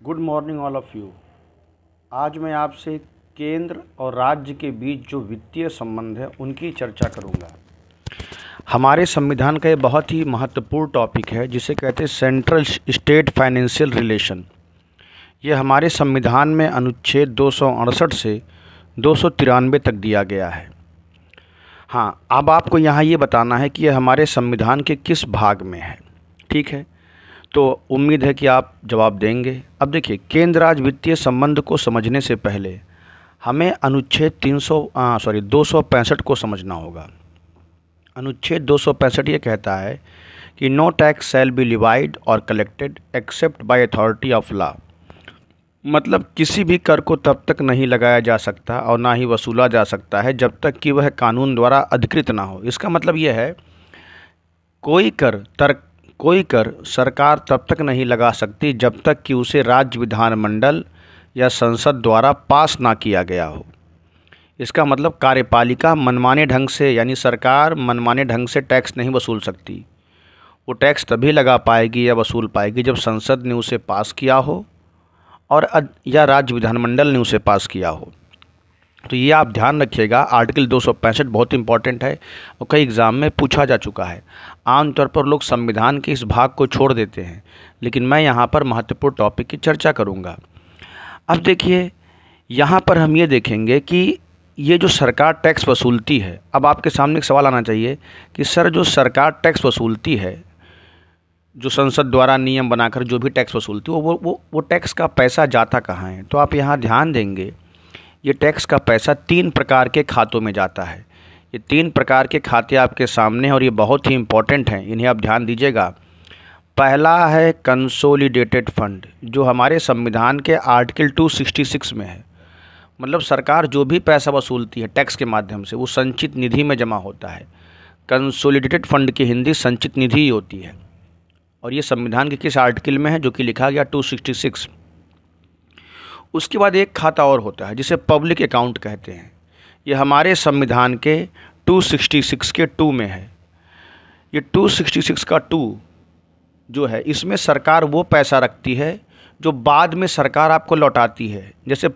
Good morning all of you. आज मैं आपसे केंद्र और राज्य के बीच जो वित्तीय संबंध है उनकी चर्चा करूंगा। हमारे संविधान का ये बहुत ही महत्वपूर्ण टॉपिक है जिसे कहते हैं सेंट्रल स्टेट फाइनेंशियल रिलेशन। ये हमारे संविधान में अनुच्छेद 268 से 293 तक दिया गया है। हाँ, अब आपको यहाँ ये बताना है कि यह हमारे संविधान के किस भाग में है। ठीक है, तो उम्मीद है कि आप जवाब देंगे। अब देखिए, केंद्र राज्य वित्तीय संबंध को समझने से पहले हमें अनुच्छेद 265 को समझना होगा। अनुच्छेद 265 ये कहता है कि no tax shall be levied और collected except by authority of law. मतलब किसी भी कर को तब तक नहीं लगाया जा सकता और ना ही वसूला जा सकता है जब तक कि वह कानून द्वारा अधिकृत ना हो। इसका मतलब यह है कोई कर सरकार तब तक नहीं लगा सकती जब तक कि उसे राज्य विधानमंडल या संसद द्वारा पास ना किया गया हो। इसका मतलब कार्यपालिका मनमाने ढंग से, यानी सरकार मनमाने ढंग से टैक्स नहीं वसूल सकती। वो टैक्स तभी लगा पाएगी या वसूल पाएगी जब संसद ने उसे पास किया हो और या राज्य विधानमंडल ने उसे पास किया हो। तो ये आप ध्यान रखिएगा। आर्टिकल 265 बहुत इंपॉर्टेंट है और कई एग्ज़ाम में पूछा जा चुका है। आमतौर पर लोग संविधान के इस भाग को छोड़ देते हैं, लेकिन मैं यहाँ पर महत्वपूर्ण टॉपिक की चर्चा करूँगा। अब देखिए, यहाँ पर हम ये देखेंगे कि ये जो सरकार टैक्स वसूलती है, अब आपके सामने एक सवाल आना चाहिए कि सर जो सरकार टैक्स वसूलती है, जो संसद द्वारा नियम बनाकर जो भी टैक्स वसूलती है, वो टैक्स का पैसा जाता कहाँ है। तो आप यहाँ ध्यान देंगे, ये टैक्स का पैसा 3 प्रकार के खातों में जाता है। ये 3 प्रकार के खाते आपके सामने हैं और ये बहुत ही इंपॉर्टेंट हैं, इन्हें आप ध्यान दीजिएगा। पहला है कंसोलिडेटेड फंड, जो हमारे संविधान के आर्टिकल 266 में है। मतलब सरकार जो भी पैसा वसूलती है टैक्स के माध्यम से वो संचित निधि में जमा होता है। कंसोलिडेटेड फंड की हिंदी संचित निधि ही होती है। और ये संविधान के किस आर्टिकल में है, जो कि लिखा गया 266। उसके बाद एक खाता और होता है जिसे पब्लिक अकाउंट कहते हैं। ये हमारे संविधान के 266 के 2 में है। ये 266 का 2 जो है, इसमें सरकार वो पैसा रखती है जो बाद में सरकार आपको लौटाती है। जैसे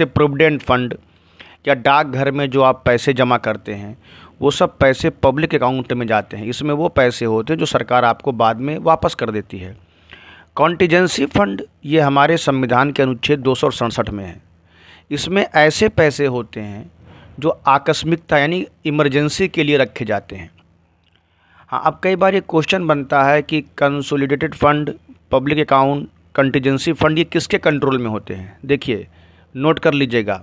प्रोविडेंट फंड या डाकघर में जो आप पैसे जमा करते हैं, वो सब पैसे पब्लिक अकाउंट में जाते हैं। इसमें वो पैसे होते हैं जो सरकार आपको बाद में वापस कर देती है। कॉन्टीजेंसी फंड ये हमारे संविधान के अनुच्छेद 267 में है। इसमें ऐसे पैसे होते हैं जो आकस्मिकता यानी इमरजेंसी के लिए रखे जाते हैं। हाँ, अब कई बार ये क्वेश्चन बनता है कि consolidated fund, public account, contingency fund ये किसके कंट्रोल में होते हैं। देखिए, नोट कर लीजिएगा।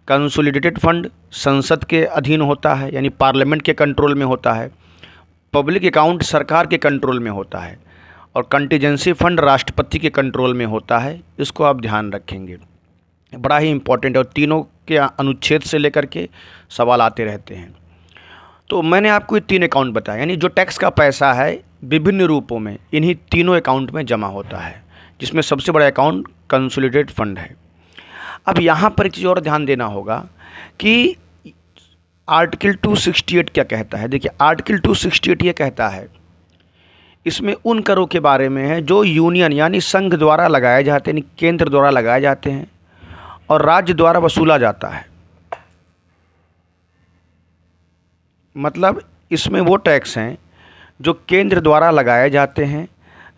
कंसोलिडेटेड फंड संसद के अधीन होता है, यानी पार्लियामेंट के कंट्रोल में होता है। पब्लिक अकाउंट सरकार के कंट्रोल में होता है और कंटीजेंसी फंड राष्ट्रपति के कंट्रोल में होता है। इसको आप ध्यान रखेंगे, बड़ा ही इंपॉर्टेंट है और तीनों के अनुच्छेद से लेकर के सवाल आते रहते हैं। तो मैंने आपको ये 3 अकाउंट बताया, यानी जो टैक्स का पैसा है विभिन्न रूपों में इन्हीं तीनों अकाउंट में जमा होता है, जिसमें सबसे बड़ा अकाउंट कंसोलिडेटेड फंड है। अब यहाँ पर एक चीज़ और ध्यान देना होगा कि आर्टिकल 268 क्या कहता है। देखिए, आर्टिकल 268 ये कहता है, इसमें उन करों के बारे में है जो यूनियन यानी संघ द्वारा लगाए जाते हैं, यानी केंद्र द्वारा लगाए जाते हैं और राज्य द्वारा वसूला जाता है। मतलब इसमें वो टैक्स हैं जो केंद्र द्वारा लगाए जाते हैं,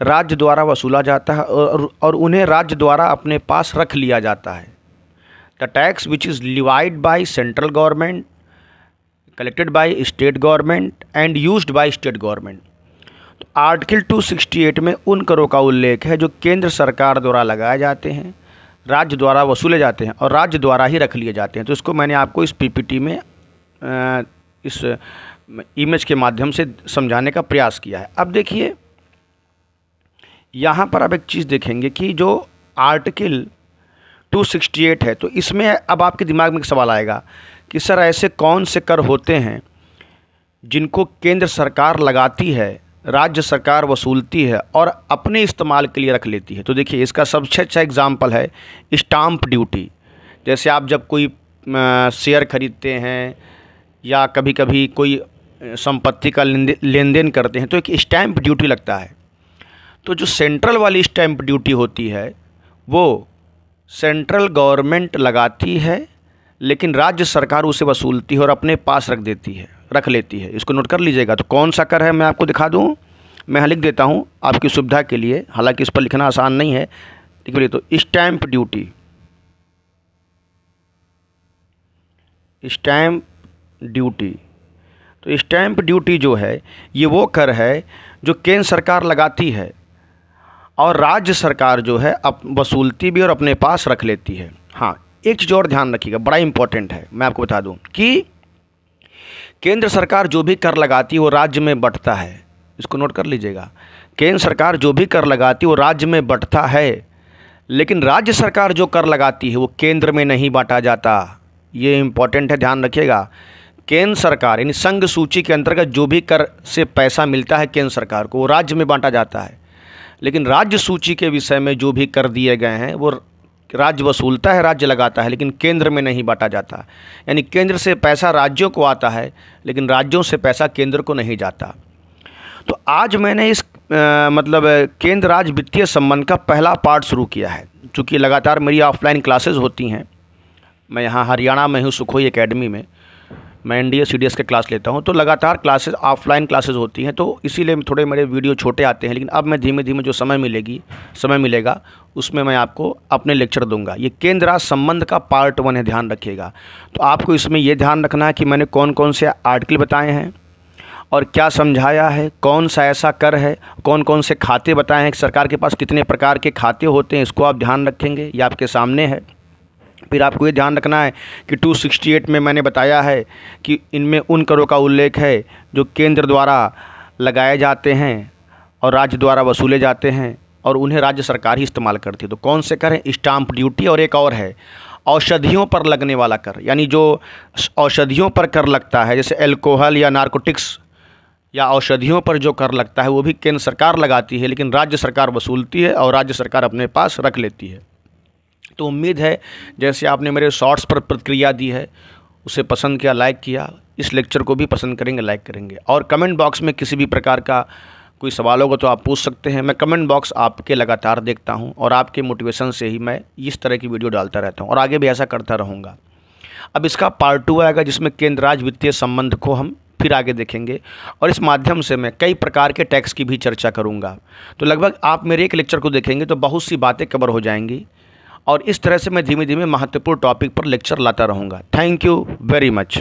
राज्य द्वारा वसूला जाता है और उन्हें राज्य द्वारा अपने पास रख लिया जाता है। The tax which is levied by central government, collected by state government and used by state government. तो आर्टिकल 268 में उन करों का उल्लेख है जो केंद्र सरकार द्वारा लगाए जाते हैं, राज्य द्वारा वसूले जाते हैं और राज्य द्वारा ही रख लिए जाते हैं। तो इसको मैंने आपको इस पीपीटी में इस इमेज के माध्यम से समझाने का प्रयास किया है। अब देखिए, यहाँ पर आप एक चीज़ देखेंगे कि जो आर्टिकल 268 है, तो इसमें अब आपके दिमाग में एक सवाल आएगा कि सर ऐसे कौन से कर होते हैं जिनको केंद्र सरकार लगाती है, राज्य सरकार वसूलती है और अपने इस्तेमाल के लिए रख लेती है। तो देखिए, इसका सबसे अच्छा एग्जाम्पल है स्टाम्प ड्यूटी। जैसे आप जब कोई शेयर खरीदते हैं या कभी कभी कोई संपत्ति का लेन देन करते हैं तो एक स्टैम्प ड्यूटी लगता है। तो जो सेंट्रल वाली स्टैंप ड्यूटी होती है वो सेंट्रल गवर्नमेंट लगाती है, लेकिन राज्य सरकार उसे वसूलती है और अपने पास रख लेती है। इसको नोट कर लीजिएगा। तो कौन सा कर है मैं आपको दिखा दूं, मैं यहाँ लिख देता हूँ आपकी सुविधा के लिए, हालांकि इस पर लिखना आसान नहीं है। देखिए तो स्टैंप ड्यूटी, तो स्टैंप ड्यूटी जो है ये वो कर है जो केंद्र सरकार लगाती है और राज्य सरकार जो है अब वसूलती भी और अपने पास रख लेती है। हाँ, एक चीज़ और ध्यान रखिएगा, बड़ा इंपॉर्टेंट है, मैं आपको बता दूं कि केंद्र सरकार जो भी कर लगाती है वो राज्य में बंटता है। इसको नोट कर लीजिएगा, केंद्र सरकार जो भी कर लगाती है वो राज्य में बंटता है, लेकिन राज्य सरकार जो कर लगाती है वो केंद्र में नहीं बांटा जाता। ये इंपॉर्टेंट है, ध्यान रखिएगा। केंद्र सरकार यानी संघ सूची के अंतर्गत जो भी कर से पैसा मिलता है केंद्र सरकार को वो राज्य में बांटा जाता है, लेकिन राज्य सूची के विषय में जो भी कर दिए गए हैं वो राज्य वसूलता है, राज्य लगाता है, लेकिन केंद्र में नहीं बांटा जाता। यानी केंद्र से पैसा राज्यों को आता है, लेकिन राज्यों से पैसा केंद्र को नहीं जाता। तो आज मैंने इस केंद्र राज्य वित्तीय संबंध का पहला पार्ट शुरू किया है। चूँकि लगातार मेरी ऑफलाइन क्लासेस होती हैं, मैं यहाँ हरियाणा में हूँ, सुखोई एकेडमी में मैं एनडीए सीडीएस के क्लास लेता हूँ, तो लगातार क्लासेस ऑफलाइन क्लासेस होती हैं, तो इसीलिए थोड़े मेरे वीडियो छोटे आते हैं। लेकिन अब मैं धीमे धीमे जो समय मिलेगा उसमें मैं आपको अपने लेक्चर दूंगा। ये केंद्र राज्य संबंध का पार्ट 1 है, ध्यान रखिएगा। तो आपको इसमें यह ध्यान रखना है कि मैंने कौन कौन से आर्टिकल बताए हैं और क्या समझाया है, कौन सा ऐसा कर है, कौन कौन से खाते बताए हैं, सरकार के पास कितने प्रकार के खाते होते हैं, इसको आप ध्यान रखेंगे। ये आपके सामने है। फिर आपको ये ध्यान रखना है कि 268 में मैंने बताया है कि इनमें उन करों का उल्लेख है जो केंद्र द्वारा लगाए जाते हैं और राज्य द्वारा वसूले जाते हैं और उन्हें राज्य सरकार ही इस्तेमाल करती है। तो कौन से कर हैं? स्टाम्प ड्यूटी, और एक और है औषधियों पर लगने वाला कर, यानी जो औषधियों पर कर लगता है, जैसे एल्कोहल या नारकोटिक्स या औषधियों पर जो कर लगता है वो भी केंद्र सरकार लगाती है, लेकिन राज्य सरकार वसूलती है और राज्य सरकार अपने पास रख लेती है। तो उम्मीद है जैसे आपने मेरे शॉर्ट्स पर प्रतिक्रिया दी है उसे पसंद किया, लाइक किया, इस लेक्चर को भी पसंद करेंगे, लाइक करेंगे। और कमेंट बॉक्स में किसी भी प्रकार का कोई सवाल होगा तो आप पूछ सकते हैं। मैं कमेंट बॉक्स आपके लगातार देखता हूं और आपके मोटिवेशन से ही मैं इस तरह की वीडियो डालता रहता हूं और आगे भी ऐसा करता रहूँगा। अब इसका पार्ट 2 आएगा जिसमें केंद्र राज्य वित्तीय संबंध को हम फिर आगे देखेंगे और इस माध्यम से मैं कई प्रकार के टैक्स की भी चर्चा करूँगा। तो लगभग आप मेरे एक लेक्चर को देखेंगे तो बहुत सी बातें कवर हो जाएंगी और इस तरह से मैं धीमे धीमे महत्वपूर्ण टॉपिक पर लेक्चर लाता रहूँगा। Thank you very much.